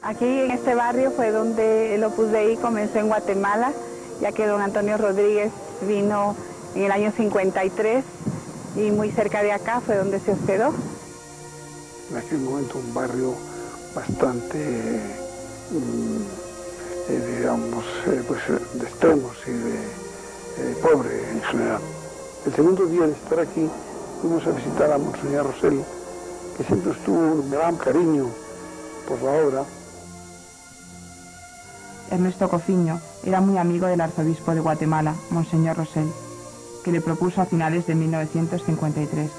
Aquí en este barrio fue donde el Opus Dei comenzó en Guatemala, ya que don Antonio Rodríguez vino en el año 53 y muy cerca de acá fue donde se hospedó. En aquel momento un barrio bastante, digamos, pues, de extremos y de pobre en general. El segundo día de estar aquí fuimos a visitar a Monseñor Rosell, que siempre estuvo un gran cariño por la obra. Ernesto Cofiño era muy amigo del arzobispo de Guatemala, Monseñor Rosell, que le propuso a finales de 1953.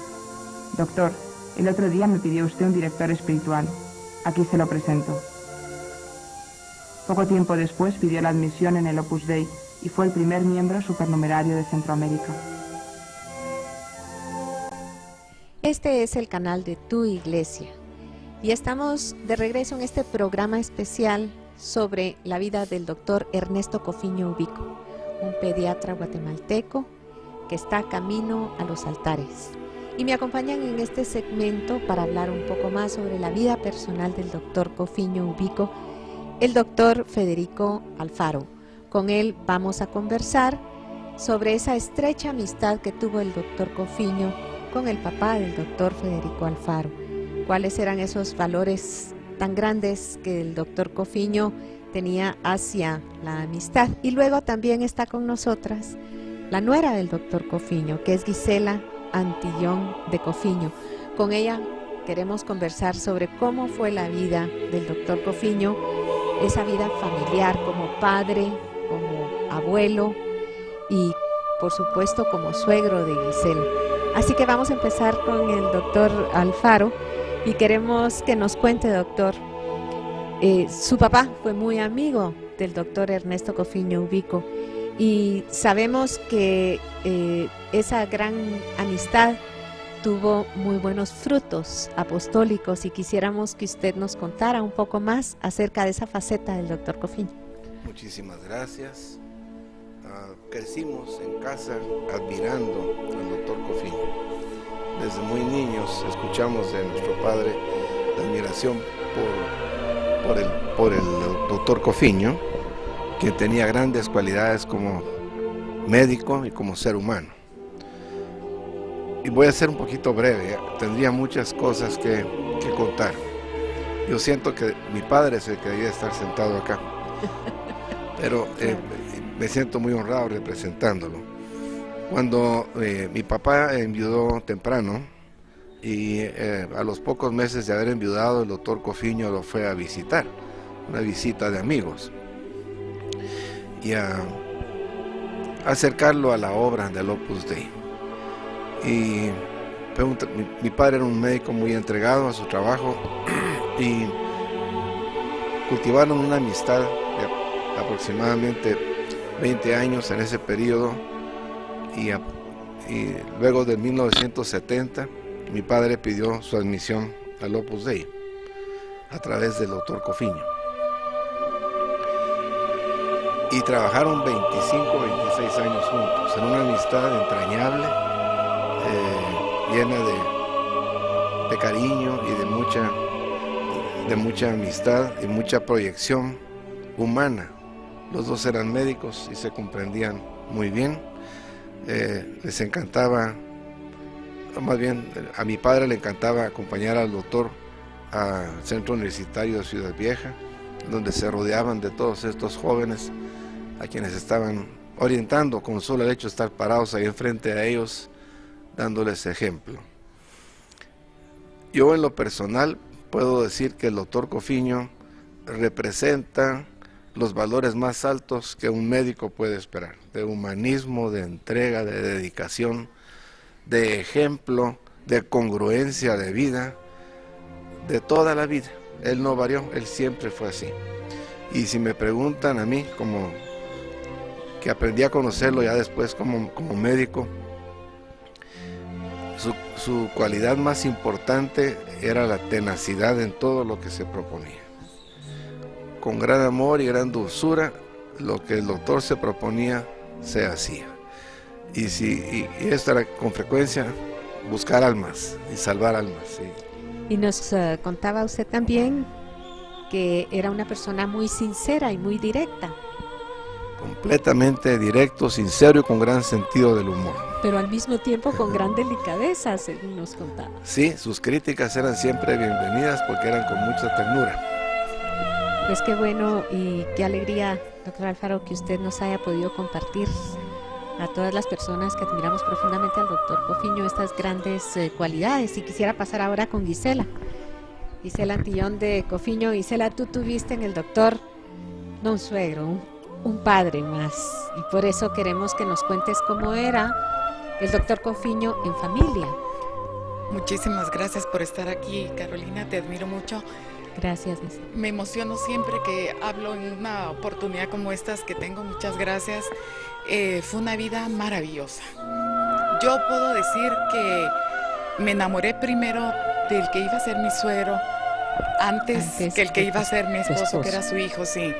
Doctor, el otro día me pidió usted un director espiritual. Aquí se lo presento. Poco tiempo después pidió la admisión en el Opus Dei y fue el primer miembro supernumerario de Centroamérica. Este es el canal de Tu Iglesia y estamos de regreso en este programa especial sobre la vida del doctor Ernesto Cofiño Ubico, un pediatra guatemalteco que está camino a los altares. Y me acompañan en este segmento para hablar un poco más sobre la vida personal del doctor Cofiño Ubico, el doctor Federico Alfaro. Con él vamos a conversar sobre esa estrecha amistad que tuvo el doctor Cofiño con el papá del doctor Federico Alfaro. ¿Cuáles eran esos valores tan grandes que el doctor Cofiño tenía hacia la amistad? Y luego también está con nosotras la nuera del doctor Cofiño, que es Gisela Antillón de Cofiño. Con ella queremos conversar sobre cómo fue la vida del doctor Cofiño, esa vida familiar como padre, como abuelo y por supuesto como suegro de Gisela. Así que vamos a empezar con el doctor Alfaro y queremos que nos cuente, doctor, su papá fue muy amigo del doctor Ernesto Cofiño Ubico y sabemos que esa gran amistad tuvo muy buenos frutos apostólicos y quisiéramos que usted nos contara un poco más acerca de esa faceta del doctor Cofiño. Muchísimas gracias. Crecimos en casa admirando al doctor Cofiño. Desde muy niños escuchamos de nuestro padre la admiración por el doctor Cofiño, que tenía grandes cualidades como médico y como ser humano. Y voy a ser un poquito breve, tendría muchas cosas que contar. Yo siento que mi padre es el que debía estar sentado acá, pero me siento muy honrado representándolo. Cuando mi papá enviudó temprano y a los pocos meses de haber enviudado, el doctor Cofiño lo fue a visitar, una visita de amigos, y a acercarlo a la obra del Opus Dei. Y mi padre era un médico muy entregado a su trabajo y cultivaron una amistad de aproximadamente 20 años en ese periodo, y luego de 1970 mi padre pidió su admisión al Opus Dei a través del doctor Cofiño y trabajaron 25 o 26 años juntos en una amistad entrañable, llena de cariño y de mucha amistad y mucha proyección humana. Los dos eran médicos y se comprendían muy bien. Les encantaba, más bien a mi padre le encantaba acompañar al doctor al Centro Universitario de Ciudad Vieja, donde se rodeaban de todos estos jóvenes a quienes estaban orientando con solo el hecho de estar parados ahí enfrente a ellos, dándoles ejemplo. Yo en lo personal puedo decir que el doctor Cofiño representa los valores más altos que un médico puede esperar, de humanismo, de entrega, de dedicación, de ejemplo, de congruencia de vida, de toda la vida. Él no varió, él siempre fue así. Y si me preguntan a mí, como que aprendí a conocerlo ya después como médico, su cualidad más importante era la tenacidad en todo lo que se proponía. Con gran amor y gran dulzura, lo que el doctor se proponía se hacía. Y esto era con frecuencia buscar almas y salvar almas. Sí. Y nos contaba usted también que era una persona muy sincera y muy directa. Completamente directo, sincero y con gran sentido del humor. Pero al mismo tiempo con gran delicadeza, según nos contaba. Sí, sus críticas eran siempre bienvenidas porque eran con mucha ternura. Pues qué bueno y qué alegría, doctor Alfaro, que usted nos haya podido compartir a todas las personas que admiramos profundamente al doctor Cofiño estas grandes cualidades. Y quisiera pasar ahora con Gisela. Gisela Antillón de Cofiño. Gisela, tú tuviste en el doctor, no un suegro, un padre más. Y por eso queremos que nos cuentes cómo era el doctor Cofiño en familia. Muchísimas gracias por estar aquí, Carolina, te admiro mucho. Gracias, Gisela. Me emociono siempre que hablo en una oportunidad como estas que tengo, muchas gracias. Fue una vida maravillosa. Yo puedo decir que me enamoré primero del que iba a ser mi suegro antes que el que iba a ser mi esposo, que era su hijo, sí.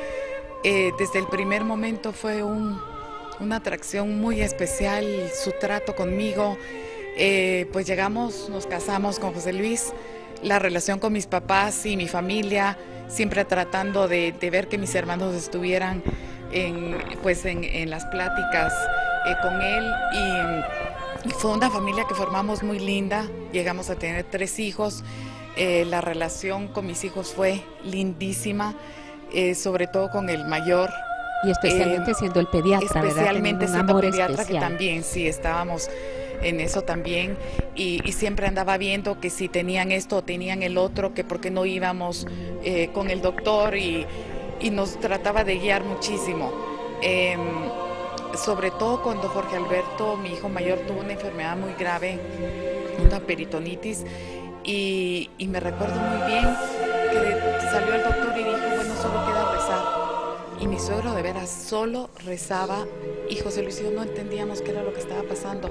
Desde el primer momento fue una atracción muy especial, su trato conmigo. Pues llegamos, nos casamos con José Luis, la relación con mis papás y mi familia, siempre tratando de ver que mis hermanos estuvieran en las pláticas con él, y fue una familia que formamos muy linda. Llegamos a tener 3 hijos, la relación con mis hijos fue lindísima, sobre todo con el mayor. Y especialmente siendo el pediatra, especialmente ¿verdad? siendo pediatra, que también sí estábamos en eso también, y siempre andaba viendo que si tenían esto o tenían el otro, que por qué no íbamos con el doctor, y nos trataba de guiar muchísimo. Sobre todo cuando Jorge Alberto, mi hijo mayor, tuvo una enfermedad muy grave, una peritonitis, y me recuerdo muy bien que salió el doctor y dijo, bueno, solo queda rezar. Y mi suegro de veras solo rezaba, y José Luis y yo no entendíamos qué era lo que estaba pasando,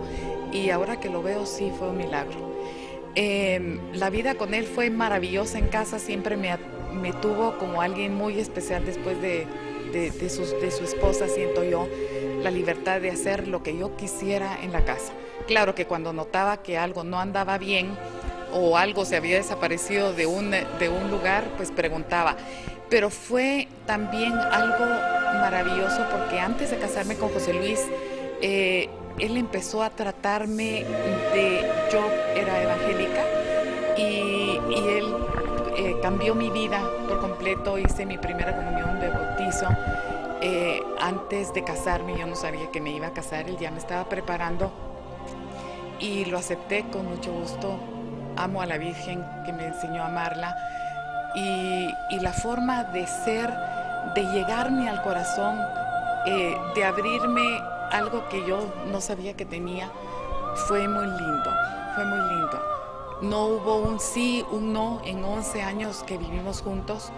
y ahora que lo veo sí fue un milagro. La vida con él fue maravillosa en casa, siempre me tuvo como alguien muy especial después de su esposa. Siento yo la libertad de hacer lo que yo quisiera en la casa. Claro que cuando notaba que algo no andaba bien o algo se había desaparecido de un lugar, pues preguntaba. Pero fue también algo maravilloso porque antes de casarme con José Luis, él empezó a tratarme yo era evangélica, y él cambió mi vida por completo. Hice mi primera comunión de bautizo antes de casarme. Yo no sabía que me iba a casar, él ya me estaba preparando y lo acepté con mucho gusto. Amo a la Virgen que me enseñó a amarla, y la forma de ser, de llegarme al corazón, de abrirme algo que yo no sabía que tenía, fue muy lindo, fue muy lindo. No hubo un sí, un no en 11 años que vivimos juntos.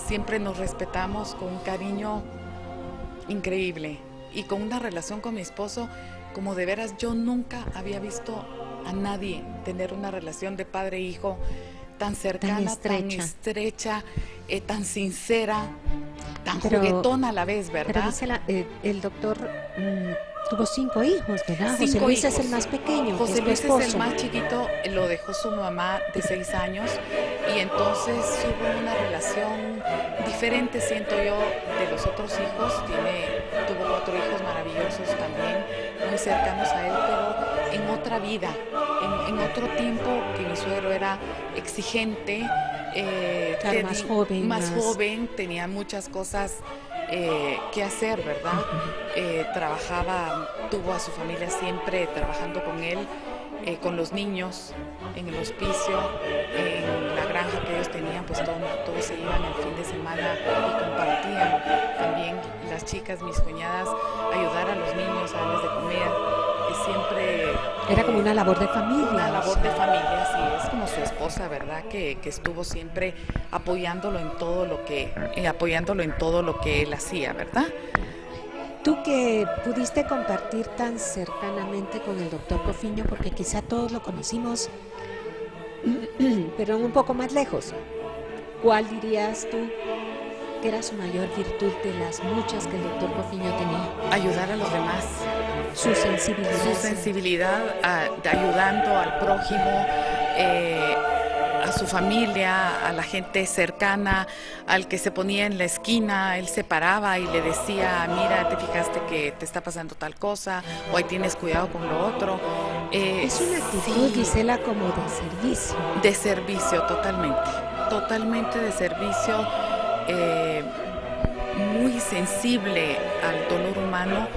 Siempre nos respetamos con un cariño increíble y con una relación con mi esposo como de veras yo nunca había visto a nadie tener una relación de padre e hijo tan cercana, tan estrecha, tan sincera, tan juguetona a la vez, ¿verdad? Pero Gisela, el doctor tuvo 5 hijos, ¿verdad? 5 José Luis hijos. Es el más pequeño. José Luis es el más chiquito, lo dejó su mamá de 6 años, y entonces hubo una relación diferente, siento yo, de los otros hijos. Tuvo 4 hijos maravillosos también, muy cercanos a él, pero en otra vida, en otro tiempo, que mi suegro era exigente, claro, más joven, tenía muchas cosas que hacer, ¿verdad? Trabajaba, tuvo a su familia siempre trabajando con él, con los niños, en el hospicio, en la granja que ellos tenían, pues todos se iban el fin de semana y compartían también las chicas, mis cuñadas, ayudar a los niños a darles de comer. Siempre era como una labor de familia. Una labor de familia, sí, es como su esposa, ¿verdad? Que estuvo siempre apoyándolo en todo lo que él hacía, ¿verdad? Tú que pudiste compartir tan cercanamente con el doctor Cofiño, porque quizá todos lo conocimos, pero un poco más lejos, ¿cuál dirías tú que era su mayor virtud de las muchas que el doctor Cofiño tenía? Ayudar a los demás. Su sensibilidad. Su sensibilidad, ayudando al prójimo, a su familia, a la gente cercana, al que se ponía en la esquina, él se paraba y le decía, mira, te fijaste que te está pasando tal cosa, o ahí tienes cuidado con lo otro. Es una actitud, Gisela, como de servicio. De servicio, totalmente de servicio, muy sensible al dolor humano,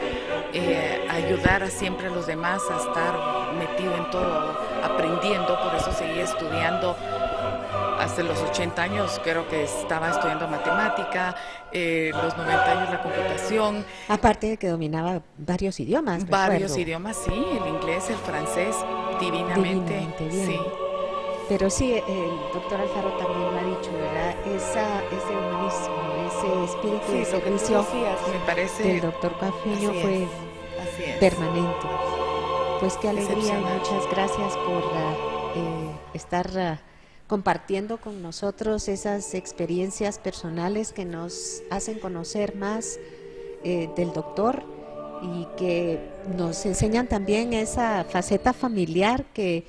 ayudar a siempre a los demás, a estar metido en todo, aprendiendo, por eso seguía estudiando. Hasta los 80 años creo que estaba estudiando matemática, los 90 años la computación. Aparte de que dominaba varios idiomas. Varios idiomas, sí, el inglés, el francés, divinamente bien. Sí. Pero sí, el doctor Alfaro también lo ha dicho, ¿verdad? Ese humanismo, ese espíritu de servicio me parece del doctor Cofiño fue permanente. Pues qué alegría y muchas gracias por estar compartiendo con nosotros esas experiencias personales que nos hacen conocer más del doctor y que nos enseñan también esa faceta familiar que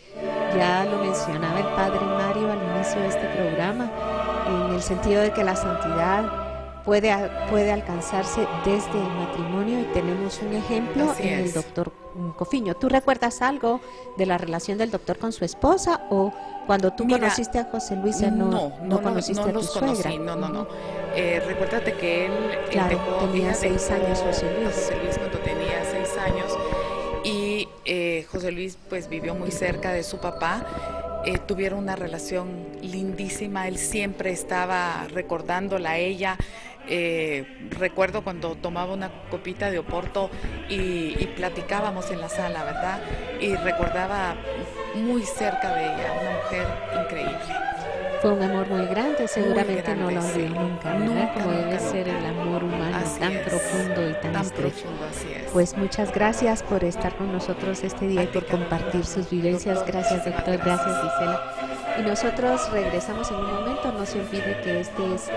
ya lo mencionaba el padre Mario al inicio de este programa, en el sentido de que la santidad puede alcanzarse desde el matrimonio y tenemos un ejemplo en el doctor Cofiño. ¿Tú recuerdas algo de la relación del doctor con su esposa o cuando tú conociste a José Luis ya no conociste a tu suegra? No. Recuérdate que él tenía 6 años José Luis cuando tenía 6 años y José Luis pues vivió muy cerca de su papá. Tuvieron una relación lindísima, él siempre estaba recordándola a ella. Recuerdo cuando tomaba una copita de Oporto y platicábamos en la sala, ¿verdad? Y recordaba muy cerca de ella, una mujer increíble. Fue un amor muy grande, seguramente no lo olvidó nunca, ¿verdad? Como debe ser el amor humano, tan profundo y tan estrecho. Pues muchas gracias por estar con nosotros este día y por compartir sus vivencias. Gracias, doctor. Gracias, Gisela. Y nosotros regresamos en un momento. No se olvide que este es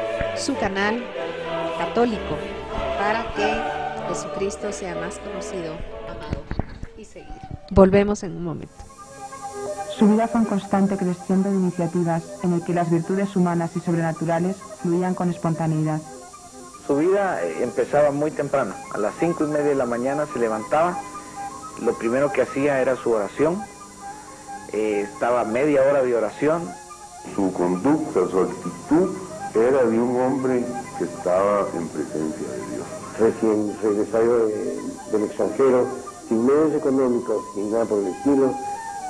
su canal católico para que Jesucristo sea más conocido, amado y seguido. Volvemos en un momento. Su vida fue un constante crescendo de iniciativas en el que las virtudes humanas y sobrenaturales fluían con espontaneidad. Su vida empezaba muy temprano, a las 5:30 de la mañana se levantaba, lo primero que hacía era su oración, estaba media hora de oración. Su conducta, su actitud era de un hombre que estaba en presencia de Dios. Recién regresado del extranjero, sin medios económicos ni nada por el estilo,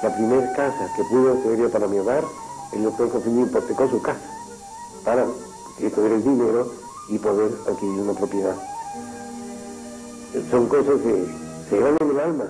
la primera casa que pudo tener para mi hogar, el doctor Cofiño hipotecó su casa para tener el dinero y poder adquirir una propiedad. Son cosas que se llevan en el alma.